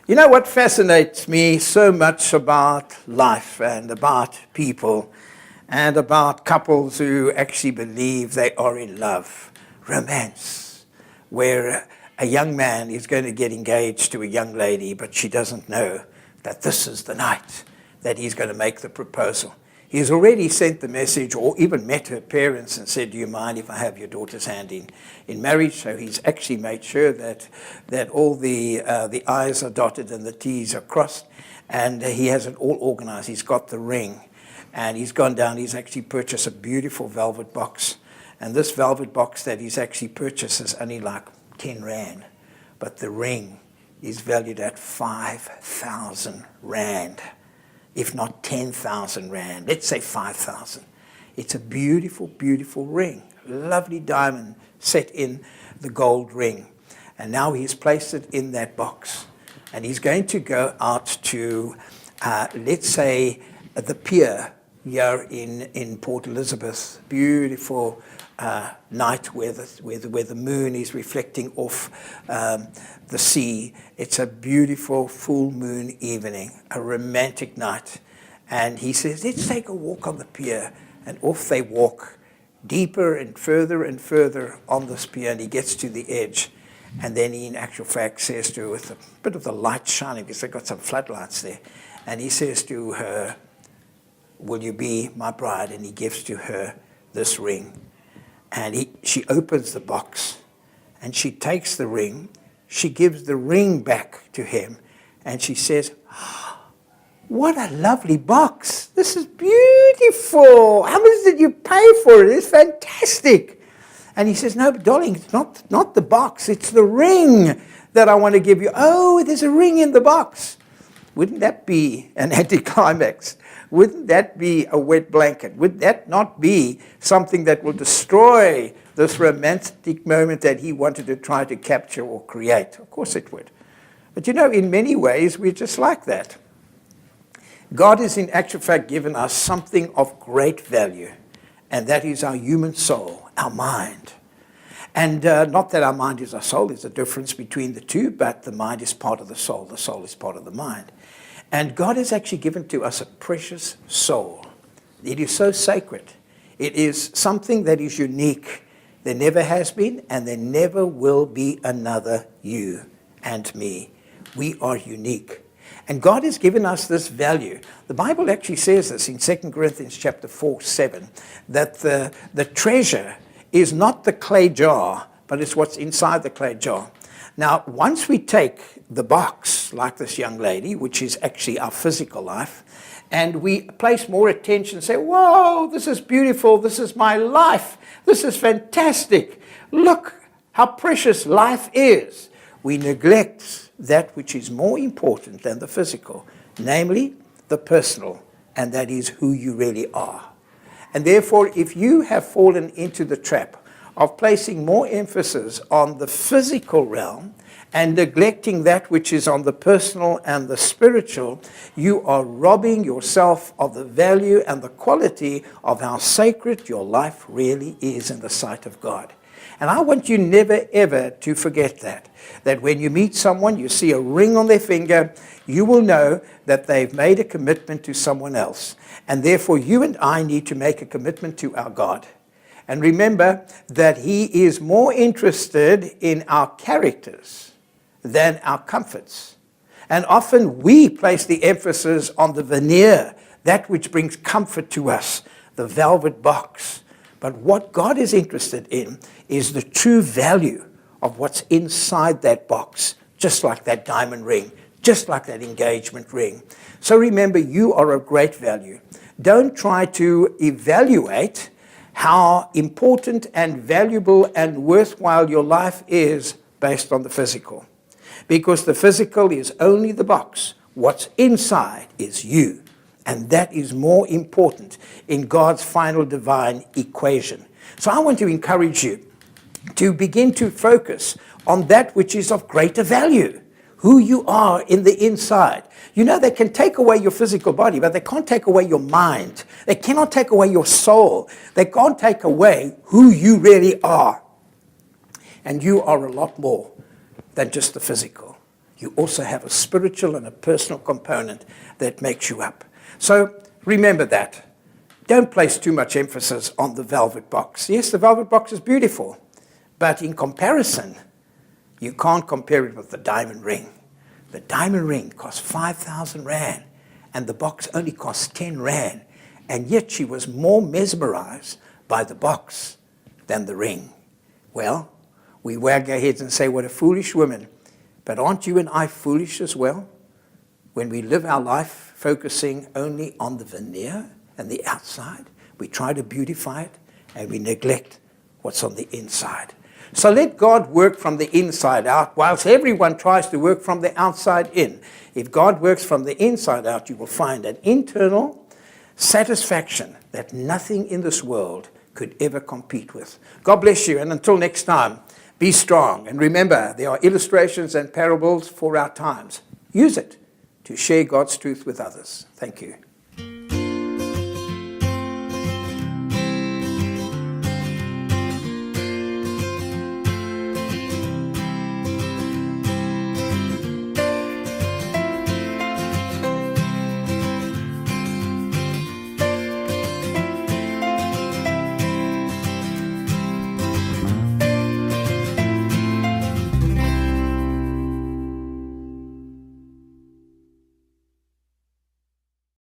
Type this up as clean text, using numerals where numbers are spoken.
You know what fascinates me so much about life and about people and about couples who actually believe they are in love? Romance, where a young man is going to get engaged to a young lady, but she doesn't know that this is the night that he's going to make the proposal. He's already sent the message or even met her parents and said, do you mind if I have your daughter's hand in marriage? So he's actually made sure that all the I's are dotted and the T's are crossed. And he has it all organized. He's got the ring. And he's gone down. He's actually purchased a beautiful velvet box. And this velvet box that he's actually purchased is only like 10 Rand. But the ring is valued at 5,000 Rand. If not 10,000 Rand, let's say 5,000. It's a beautiful, beautiful ring. Lovely diamond set in the gold ring. And now he's placed it in that box. And he's going to go out to, let's say, the pier here in Port Elizabeth. Beautiful night where the moon is reflecting off the sea. It's a beautiful full moon evening, a romantic night. And he says, let's take a walk on the pier. And off they walk deeper and further on this pier. And he gets to the edge. And then he, in actual fact, says to her, with a bit of the light shining, because they've got some floodlights there. And he says to her, will you be my bride? And he gives to her this ring. And she opens the box, and she takes the ring. She gives the ring back to him, and she says, oh, what a lovely box. This is beautiful. How much did you pay for it? It's fantastic. And he says, no, but darling, it's not the box. It's the ring that I want to give you. Oh, there's a ring in the box. Wouldn't that be an anticlimax? Wouldn't that be a wet blanket? Would that not be something that will destroy this romantic moment that he wanted to try to capture or create? Of course it would. But you know, in many ways, we're just like that. God has in actual fact given us something of great value, and that is our human soul, our mind. And not that our mind is our soul, there's a difference between the two, but the mind is part of the soul is part of the mind. And God has actually given to us a precious soul. It is so sacred. It is something that is unique. There never has been, and there never will be another you and me. We are unique. And God has given us this value. The Bible actually says this in 2 Corinthians chapter 4:7, that the treasure is not the clay jar, but it's what's inside the clay jar. Now, once we take the box, like this young lady, which is actually our physical life, and we place more attention, say, whoa, this is beautiful, this is my life, this is fantastic, look how precious life is. We neglect that which is more important than the physical, namely the personal, and that is who you really are. And therefore, if you have fallen into the trap of placing more emphasis on the physical realm and neglecting that which is on the personal and the spiritual, you are robbing yourself of the value and the quality of how sacred your life really is in the sight of God. And I want you never, ever to forget that when you meet someone, you see a ring on their finger, you will know that they've made a commitment to someone else. And therefore, you and I need to make a commitment to our God. And remember that He is more interested in our characters than our comforts. And often we place the emphasis on the veneer, that which brings comfort to us, the velvet box. But what God is interested in is the true value of what's inside that box, just like that diamond ring, just like that engagement ring. So remember, you are of great value. Don't try to evaluate how important and valuable and worthwhile your life is based on the physical. Because the physical is only the box. What's inside is you. And that is more important in God's final divine equation. So I want to encourage you to begin to focus on that which is of greater value, who you are in the inside. You know, they can take away your physical body, but they can't take away your mind. They cannot take away your soul. They can't take away who you really are. And you are a lot more than just the physical. you also have a spiritual and a personal component that makes you up. So remember that. Don't place too much emphasis on the velvet box. Yes, the velvet box is beautiful, but in comparison, you can't compare it with the diamond ring. The diamond ring cost 5,000 rand, and the box only cost 10 rand, and yet she was more mesmerized by the box than the ring. Well, we wag our heads and say, what a foolish woman. But aren't you and I foolish as well? When we live our life focusing only on the veneer and the outside, we try to beautify it, and we neglect what's on the inside. So let God work from the inside out, whilst everyone tries to work from the outside in. If God works from the inside out, you will find an internal satisfaction that nothing in this world could ever compete with. God bless you, and until next time, be strong. And remember, there are illustrations and parables for our times. Use it to share God's truth with others. Thank you.